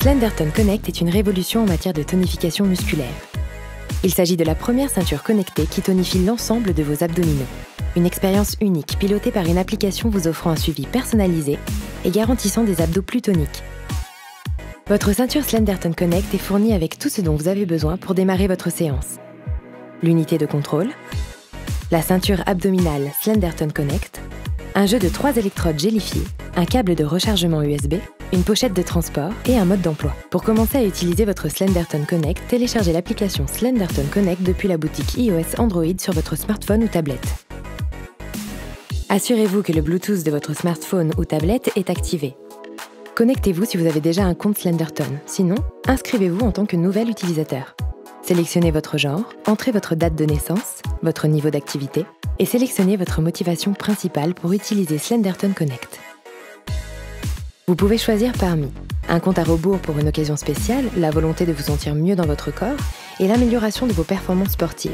Slenderton Connect est une révolution en matière de tonification musculaire. Il s'agit de la première ceinture connectée qui tonifie l'ensemble de vos abdominaux. Une expérience unique pilotée par une application vous offrant un suivi personnalisé et garantissant des abdos plus toniques. Votre ceinture Slenderton Connect est fournie avec tout ce dont vous avez besoin pour démarrer votre séance. L'unité de contrôle, la ceinture abdominale Slenderton Connect, un jeu de 3 électrodes gélifiées, un câble de rechargement USB, une pochette de transport et un mode d'emploi. Pour commencer à utiliser votre Slenderton Connect, téléchargez l'application Slenderton Connect depuis la boutique iOS Android sur votre smartphone ou tablette. Assurez-vous que le Bluetooth de votre smartphone ou tablette est activé. Connectez-vous si vous avez déjà un compte Slenderton. Sinon, inscrivez-vous en tant que nouvel utilisateur. Sélectionnez votre genre, entrez votre date de naissance, votre niveau d'activité et sélectionnez votre motivation principale pour utiliser Slenderton Connect. Vous pouvez choisir parmi un compte à rebours pour une occasion spéciale, la volonté de vous sentir mieux dans votre corps et l'amélioration de vos performances sportives.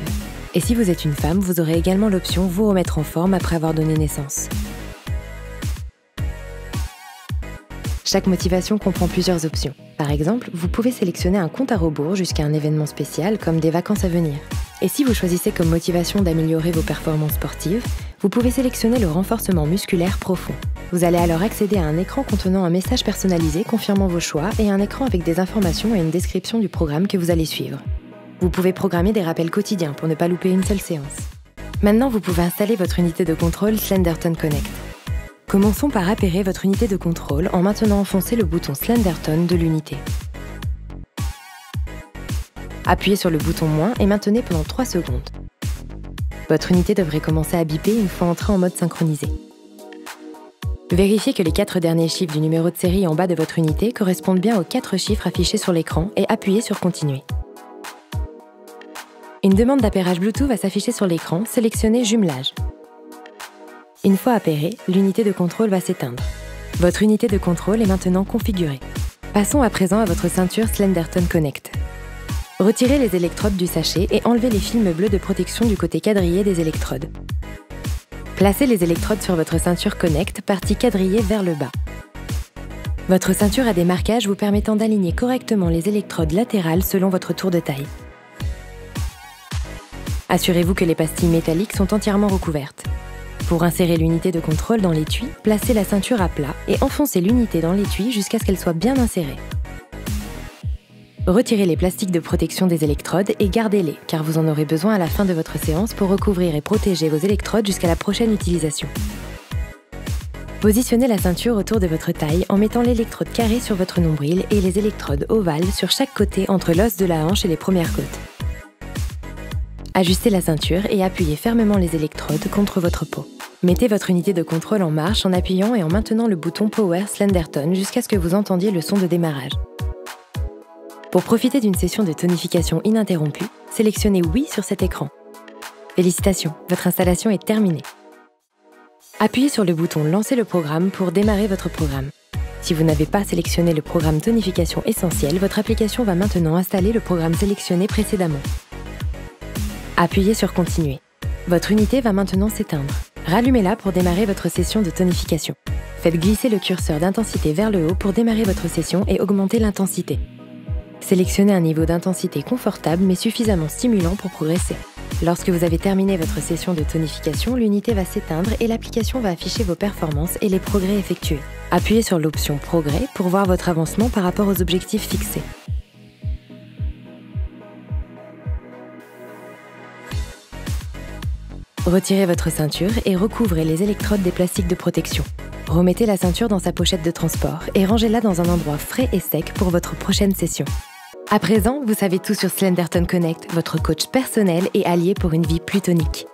Et si vous êtes une femme, vous aurez également l'option vous remettre en forme après avoir donné naissance. Chaque motivation comprend plusieurs options. Par exemple, vous pouvez sélectionner un compte à rebours jusqu'à un événement spécial comme des vacances à venir. Et si vous choisissez comme motivation d'améliorer vos performances sportives, vous pouvez sélectionner le renforcement musculaire profond. Vous allez alors accéder à un écran contenant un message personnalisé confirmant vos choix et un écran avec des informations et une description du programme que vous allez suivre. Vous pouvez programmer des rappels quotidiens pour ne pas louper une seule séance. Maintenant, vous pouvez installer votre unité de contrôle Slenderton Connect. Commençons par appairer votre unité de contrôle en maintenant enfoncer le bouton Slenderton de l'unité. Appuyez sur le bouton moins et maintenez pendant 3 secondes. Votre unité devrait commencer à biper une fois entrée en mode synchronisé. Vérifiez que les 4 derniers chiffres du numéro de série en bas de votre unité correspondent bien aux 4 chiffres affichés sur l'écran et appuyez sur Continuer. Une demande d'appairage Bluetooth va s'afficher sur l'écran, sélectionnez Jumelage. Une fois appairée, l'unité de contrôle va s'éteindre. Votre unité de contrôle est maintenant configurée. Passons à présent à votre ceinture Slenderton Connect. Retirez les électrodes du sachet et enlevez les films bleus de protection du côté quadrillé des électrodes. Placez les électrodes sur votre ceinture Connect, partie quadrillée vers le bas. Votre ceinture a des marquages vous permettant d'aligner correctement les électrodes latérales selon votre tour de taille. Assurez-vous que les pastilles métalliques sont entièrement recouvertes. Pour insérer l'unité de contrôle dans l'étui, placez la ceinture à plat et enfoncez l'unité dans l'étui jusqu'à ce qu'elle soit bien insérée. Retirez les plastiques de protection des électrodes et gardez-les, car vous en aurez besoin à la fin de votre séance pour recouvrir et protéger vos électrodes jusqu'à la prochaine utilisation. Positionnez la ceinture autour de votre taille en mettant l'électrode carrée sur votre nombril et les électrodes ovales sur chaque côté entre l'os de la hanche et les premières côtes. Ajustez la ceinture et appuyez fermement les électrodes contre votre peau. Mettez votre unité de contrôle en marche en appuyant et en maintenant le bouton Power Slenderton jusqu'à ce que vous entendiez le son de démarrage. Pour profiter d'une session de tonification ininterrompue, sélectionnez Oui sur cet écran. Félicitations, votre installation est terminée. Appuyez sur le bouton Lancer le programme pour démarrer votre programme. Si vous n'avez pas sélectionné le programme Tonification Essentielle, votre application va maintenant installer le programme sélectionné précédemment. Appuyez sur Continuer. Votre unité va maintenant s'éteindre. Rallumez-la pour démarrer votre session de tonification. Faites glisser le curseur d'intensité vers le haut pour démarrer votre session et augmenter l'intensité. Sélectionnez un niveau d'intensité confortable mais suffisamment stimulant pour progresser. Lorsque vous avez terminé votre session de tonification, l'unité va s'éteindre et l'application va afficher vos performances et les progrès effectués. Appuyez sur l'option Progrès pour voir votre avancement par rapport aux objectifs fixés. Retirez votre ceinture et recouvrez les électrodes des plastiques de protection. Remettez la ceinture dans sa pochette de transport et rangez-la dans un endroit frais et sec pour votre prochaine session. À présent, vous savez tout sur Slenderton Connect, votre coach personnel et allié pour une vie plus tonique.